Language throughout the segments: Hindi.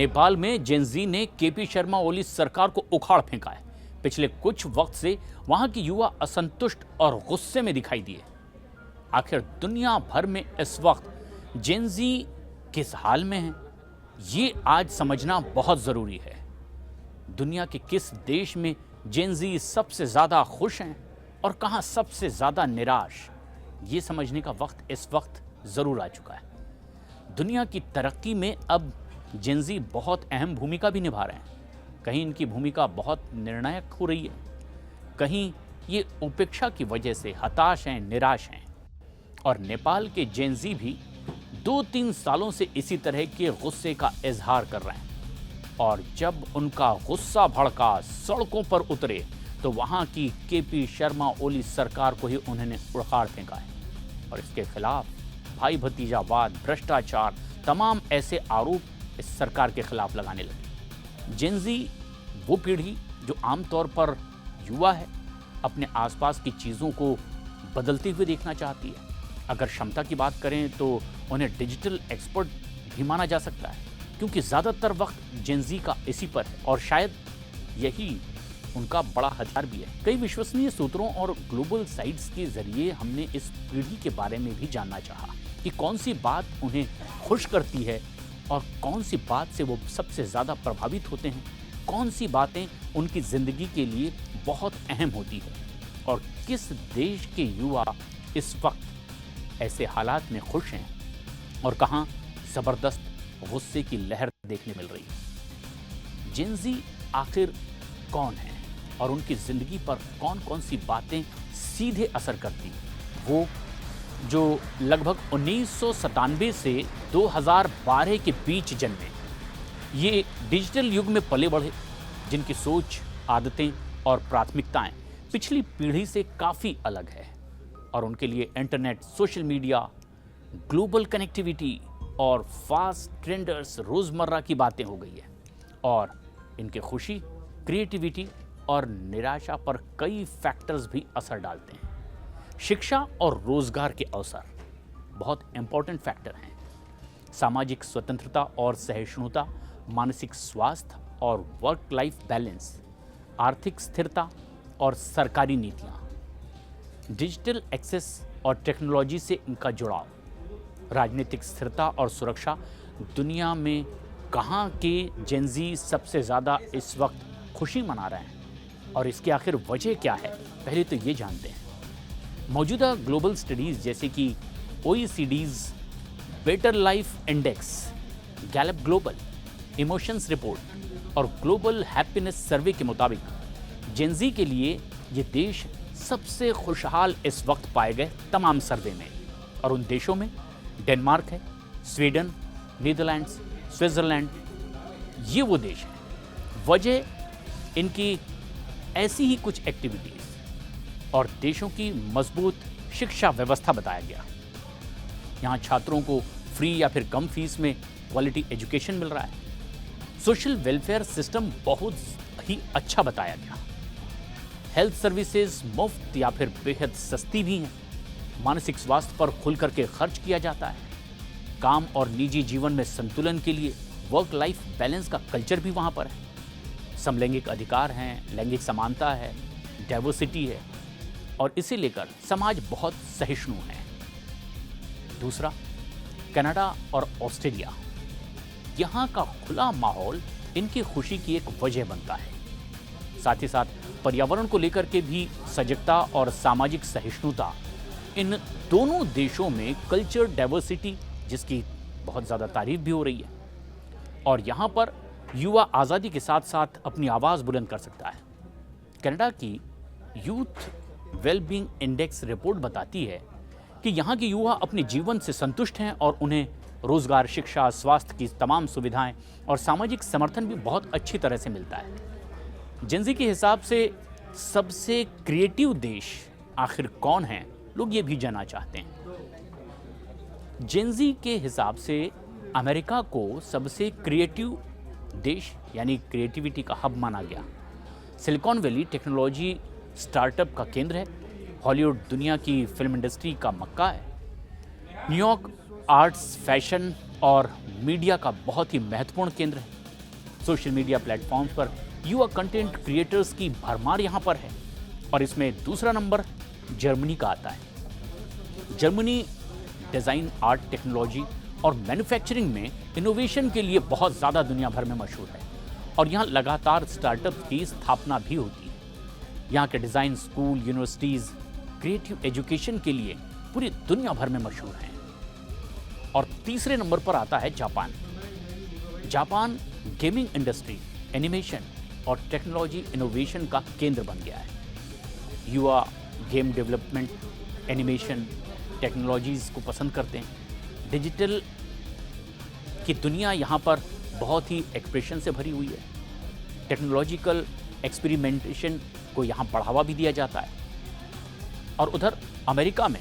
नेपाल में जेनजी ने केपी शर्मा ओली सरकार को उखाड़ फेंका है। पिछले कुछ वक्त से वहां के युवा असंतुष्ट और गुस्से में दिखाई दिए। आखिर दुनिया भर में इस वक्त जेनजी किस हाल में है, ये आज समझना बहुत जरूरी है। दुनिया के किस देश में जेनजी सबसे ज्यादा खुश हैं और कहां सबसे ज्यादा निराश, ये समझने का वक्त इस वक्त जरूर आ चुका है। दुनिया की तरक्की में अब जेनजी बहुत अहम भूमिका भी निभा रहे हैं। कहीं इनकी भूमिका बहुत निर्णायक हो रही है, कहीं ये उपेक्षा की वजह से हताश हैं, निराश हैं। और नेपाल के जेनजी भी 2-3 सालों से इसी तरह के गुस्से का इजहार कर रहे हैं। और जब उनका गुस्सा भड़का, सड़कों पर उतरे, तो वहां की केपी शर्मा ओली सरकार को ही उन्होंने उखाड़ फेंका है। और इसके खिलाफ भाई भतीजावाद, भ्रष्टाचार, तमाम ऐसे आरोप इस सरकार के खिलाफ लगाने लगे। जेनजी वो पीढ़ी जो आमतौर पर युवा है, अपने आसपास की चीज़ों को बदलते हुए देखना चाहती है। अगर क्षमता की बात करें तो उन्हें डिजिटल एक्सपर्ट भी माना जा सकता है, क्योंकि ज़्यादातर वक्त जेनजी का इसी पर है और शायद यही उनका बड़ा हथियार भी है। कई विश्वसनीय सूत्रों और ग्लोबल साइट्स के जरिए हमने इस पीढ़ी के बारे में भी जानना चाहा कि कौन सी बात उन्हें खुश करती है और कौन सी बात से वो सबसे ज़्यादा प्रभावित होते हैं, कौन सी बातें उनकी ज़िंदगी के लिए बहुत अहम होती है और किस देश के युवा इस वक्त ऐसे हालात में खुश हैं और कहाँ ज़बरदस्त गुस्से की लहर देखने मिल रही है। जेनजी आखिर कौन है और उनकी ज़िंदगी पर कौन कौन सी बातें सीधे असर करती हैं? वो जो लगभग 1997 से 2012 के बीच जन्मे, ये डिजिटल युग में पले बढ़े, जिनकी सोच, आदतें और प्राथमिकताएं पिछली पीढ़ी से काफ़ी अलग है और उनके लिए internet, social media, global connectivity और फास्ट ट्रेंडर्स रोज़मर्रा की बातें हो गई है। और इनके खुशी, क्रिएटिविटी और निराशा पर कई फैक्टर्स भी असर डालते हैं। शिक्षा और रोजगार के अवसर बहुत इंपॉर्टेंट फैक्टर हैं। सामाजिक स्वतंत्रता और सहिष्णुता, मानसिक स्वास्थ्य और वर्क लाइफ बैलेंस, आर्थिक स्थिरता और सरकारी नीतियाँ, डिजिटल एक्सेस और टेक्नोलॉजी से इनका जुड़ाव, राजनीतिक स्थिरता और सुरक्षा। दुनिया में कहाँ के जेनजी सबसे ज़्यादा इस वक्त खुशी मना रहे हैं और इसकी आखिर वजह क्या है, पहले तो ये जानते हैं। मौजूदा ग्लोबल स्टडीज़ जैसे कि OECD's better life index, Gallup global emotions report और ग्लोबल हैप्पीनेस सर्वे के मुताबिक जेनजी के लिए ये देश सबसे खुशहाल इस वक्त पाए गए तमाम सर्वे में। और उन देशों में डेनमार्क है, स्वीडन, नीदरलैंड्स, स्विट्ज़रलैंड, ये वो देश हैं। वजह इनकी ऐसी ही कुछ एक्टिविटीज़ और देशों की मजबूत शिक्षा व्यवस्था बताया गया। यहाँ छात्रों को फ्री या फिर कम फीस में क्वालिटी एजुकेशन मिल रहा है। सोशल वेलफेयर सिस्टम बहुत ही अच्छा बताया गया। हेल्थ सर्विसेज मुफ्त या फिर बेहद सस्ती भी हैं। मानसिक स्वास्थ्य पर खुल करके खर्च किया जाता है। काम और निजी जीवन में संतुलन के लिए वर्क लाइफ बैलेंस का कल्चर भी वहाँ पर है। समलैंगिक अधिकार हैं, लैंगिक समानता है, डाइवर्सिटी है और इसे लेकर समाज बहुत सहिष्णु है। दूसरा, कनाडा और ऑस्ट्रेलिया, यहाँ का खुला माहौल इनकी खुशी की एक वजह बनता है। साथ ही साथ पर्यावरण को लेकर के भी सजगता और सामाजिक सहिष्णुता, इन दोनों देशों में कल्चर डाइवर्सिटी जिसकी बहुत ज़्यादा तारीफ भी हो रही है। और यहाँ पर युवा आज़ादी के साथ साथ अपनी आवाज़ बुलंद कर सकता है। कनाडा की यूथ वेलबींग इंडेक्स रिपोर्ट बताती है कि यहाँ के युवा अपने जीवन से संतुष्ट हैं और उन्हें रोजगार, शिक्षा, स्वास्थ्य की तमाम सुविधाएं और सामाजिक समर्थन भी बहुत अच्छी तरह से मिलता है। जेनजी के हिसाब से सबसे क्रिएटिव देश आखिर कौन है, लोग ये भी जानना चाहते हैं। जेनजी के हिसाब से अमेरिका को सबसे क्रिएटिव देश यानी क्रिएटिविटी का हब माना गया। सिलिकॉन वैली टेक्नोलॉजी स्टार्टअप का केंद्र है। हॉलीवुड दुनिया की फिल्म इंडस्ट्री का मक्का है। न्यूयॉर्क आर्ट्स, फैशन और मीडिया का बहुत ही महत्वपूर्ण केंद्र है। सोशल मीडिया प्लेटफॉर्म्स पर युवा कंटेंट क्रिएटर्स की भरमार यहाँ पर है। और इसमें दूसरा नंबर जर्मनी का आता है। जर्मनी डिज़ाइन, आर्ट, टेक्नोलॉजी और मैन्युफैक्चरिंग में इनोवेशन के लिए बहुत ज़्यादा दुनिया भर में मशहूर है और यहाँ लगातार स्टार्टअप की स्थापना भी होती है। यहाँ के design school, universities creative education के लिए पूरी दुनिया भर में मशहूर हैं। और तीसरे नंबर पर आता है Japan. Japan gaming industry, animation और टेक्नोलॉजी इनोवेशन का केंद्र बन गया है। युवा गेम डेवलपमेंट, एनिमेशन, टेक्नोलॉजीज़ को पसंद करते हैं। डिजिटल की दुनिया यहाँ पर बहुत ही एक्सप्रेशन से भरी हुई है। टेक्नोलॉजिकल एक्सपेरिमेंटेशन को यहाँ बढ़ावा भी दिया जाता है। और उधर अमेरिका में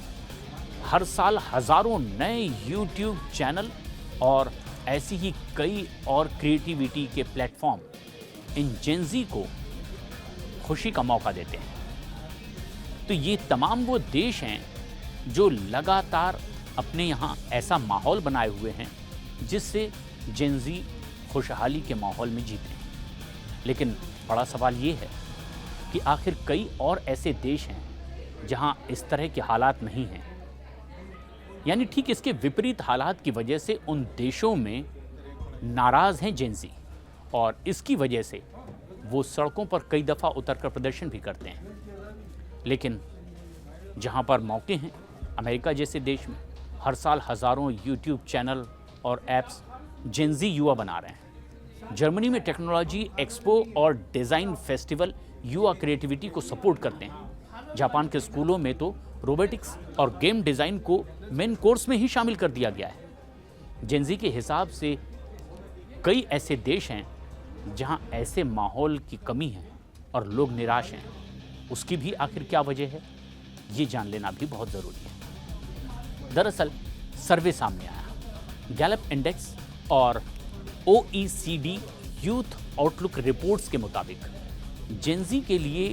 हर साल हजारों नए यूट्यूब चैनल और ऐसी ही कई और क्रिएटिविटी के प्लेटफॉर्म इन जेनजी को खुशी का मौका देते हैं। तो ये तमाम वो देश हैं जो लगातार अपने यहाँ ऐसा माहौल बनाए हुए हैं जिससे जेनजी खुशहाली के माहौल में जीते हैं। लेकिन बड़ा सवाल ये है कि आखिर कई और ऐसे देश हैं जहाँ इस तरह के हालात नहीं हैं, यानी ठीक इसके विपरीत हालात की वजह से उन देशों में नाराज़ हैं जेनजी और इसकी वजह से वो सड़कों पर कई दफ़ा उतरकर प्रदर्शन भी करते हैं। लेकिन जहाँ पर मौके हैं, अमेरिका जैसे देश में हर साल हज़ारों यूट्यूब चैनल और ऐप्स जेनजी युवा बना रहे हैं। जर्मनी में टेक्नोलॉजी एक्सपो और डिज़ाइन फेस्टिवल युवा क्रिएटिविटी को सपोर्ट करते हैं। जापान के स्कूलों में तो रोबोटिक्स और गेम डिज़ाइन को मेन कोर्स में ही शामिल कर दिया गया है। जेनजी के हिसाब से कई ऐसे देश हैं जहां ऐसे माहौल की कमी है और लोग निराश हैं। उसकी भी आखिर क्या वजह है, ये जान लेना भी बहुत ज़रूरी है। दरअसल सर्वे सामने आया। गैलप इंडेक्स और OECD यूथ आउटलुक रिपोर्ट्स के मुताबिक जेनजी के लिए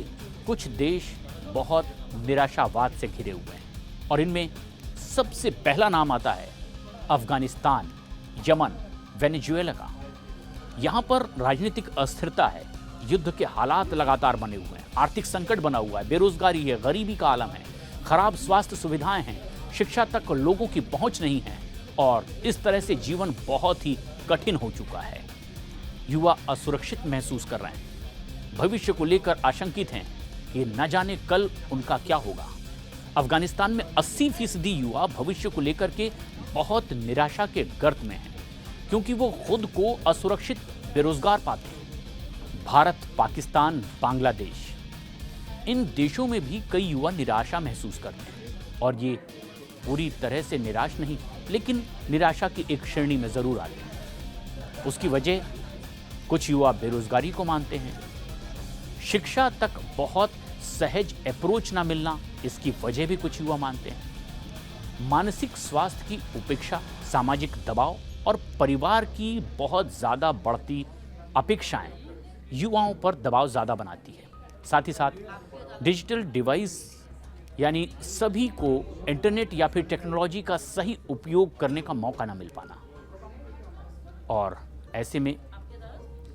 कुछ देश बहुत निराशावाद से घिरे हुए हैं और इनमें सबसे पहला नाम आता है अफगानिस्तान, यमन, वेनेजुएला का। यहाँ पर राजनीतिक अस्थिरता है, युद्ध के हालात लगातार बने हुए हैं, आर्थिक संकट बना हुआ है, बेरोजगारी है, गरीबी का आलम है, खराब स्वास्थ्य सुविधाएं हैं, शिक्षा तक लोगों की पहुंच नहीं है और इस तरह से जीवन बहुत ही कठिन हो चुका है। युवा असुरक्षित महसूस कर रहे हैं, भविष्य को लेकर आशंकित हैं कि न जाने कल उनका क्या होगा। अफगानिस्तान में 80% युवा भविष्य को लेकर के बहुत निराशा के गर्त में हैं क्योंकि वो खुद को असुरक्षित, बेरोजगार पाते हैं। भारत, पाकिस्तान, बांग्लादेश, इन देशों में भी कई युवा निराशा महसूस करते हैं और ये पूरी तरह से निराश नहीं, लेकिन निराशा की एक श्रेणी में जरूर आते हैं। उसकी वजह कुछ युवा बेरोजगारी को मानते हैं, शिक्षा तक बहुत सहज अप्रोच ना मिलना इसकी वजह भी कुछ युवा मानते हैं, मानसिक स्वास्थ्य की उपेक्षा, सामाजिक दबाव और परिवार की बहुत ज़्यादा बढ़ती अपेक्षाएं युवाओं पर दबाव ज़्यादा बनाती है। साथ ही साथ डिजिटल डिवाइस यानी सभी को इंटरनेट या फिर टेक्नोलॉजी का सही उपयोग करने का मौका ना मिल पाना, और ऐसे में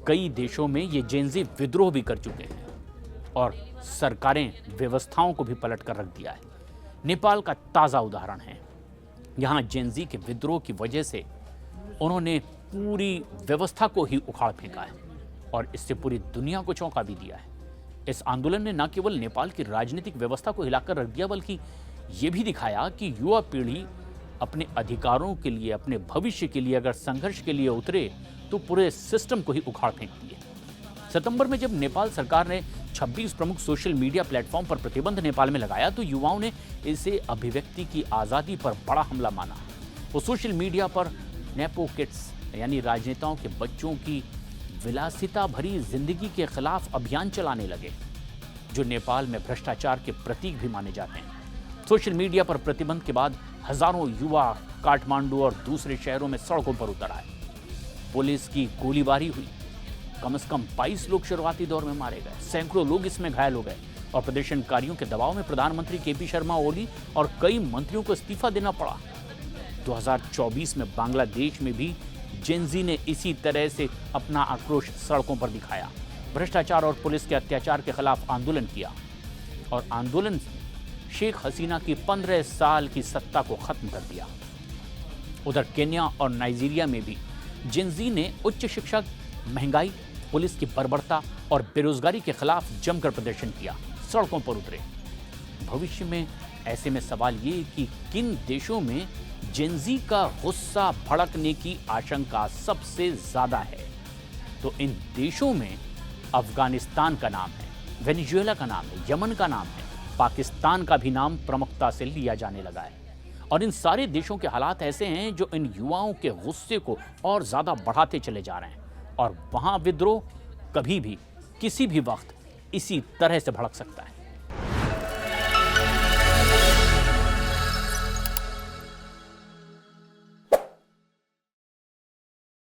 कई देशों में ये जेनजी विद्रोह भी कर चुके हैं और सरकारें व्यवस्थाओं को भी पलट कर रख दिया है। नेपाल का ताज़ा उदाहरण है। यहाँ जेनजी के विद्रोह की वजह से उन्होंने पूरी व्यवस्था को ही उखाड़ फेंका है और इससे पूरी दुनिया को चौंका भी दिया है। इस आंदोलन ने न केवल नेपाल की राजनीतिक व्यवस्था को हिलाकर रख दिया, बल्कि ये भी दिखाया कि युवा पीढ़ी अपने अधिकारों के लिए, अपने भविष्य के लिए अगर संघर्ष के लिए उतरे तो पूरे सिस्टम को ही उखाड़ फेंकती है। सितंबर में जब नेपाल सरकार ने 26 प्रमुख सोशल मीडिया प्लेटफॉर्म पर प्रतिबंध नेपाल में लगाया तो युवाओं ने इसे अभिव्यक्ति की आज़ादी पर बड़ा हमला माना। वो सोशल मीडिया पर नेपो किड्स यानी राजनेताओं के बच्चों की विलासिता भरी जिंदगी के खिलाफ अभियान चलाने लगे, जो नेपाल में भ्रष्टाचार के प्रतीक भी माने जाते हैं। सोशल मीडिया पर प्रतिबंध के बाद हजारों युवा काठमांडू और दूसरे शहरों में सड़कों पर उतर आए। पुलिस की गोलीबारी हुई, कम से कम 22 लोग शुरुआती दौर में मारे गए, सैकड़ों लोग इसमें घायल हो गए और प्रदर्शनकारियों के दबाव में प्रधानमंत्री केपी शर्मा ओली और कई मंत्रियों को इस्तीफा देना पड़ा। 2024 में बांग्लादेश में भी जेनजी ने इसी तरह से अपना आक्रोश सड़कों पर दिखाया, भ्रष्टाचार और पुलिस के अत्याचार के खिलाफ आंदोलन किया और आंदोलन ने शेख हसीना की 15 साल की सत्ता को खत्म कर दिया। उधर केन्या और नाइजीरिया में भी जेनजी ने उच्च शिक्षा, महंगाई, पुलिस की बर्बरता और बेरोजगारी के खिलाफ जमकर प्रदर्शन किया, सड़कों पर उतरे। भविष्य में ऐसे में सवाल ये कि किन देशों में जेनजी का गुस्सा भड़कने की आशंका सबसे ज्यादा है, तो इन देशों में अफगानिस्तान का नाम है, वेनेजुएला का नाम है, यमन का नाम है, पाकिस्तान का भी नाम प्रमुखता से लिया जाने लगा है। और इन सारे देशों के हालात ऐसे हैं जो इन युवाओं के गुस्से को और ज्यादा बढ़ाते चले जा रहे हैं और वहां विद्रोह कभी भी किसी भी वक्त इसी तरह से भड़क सकता है।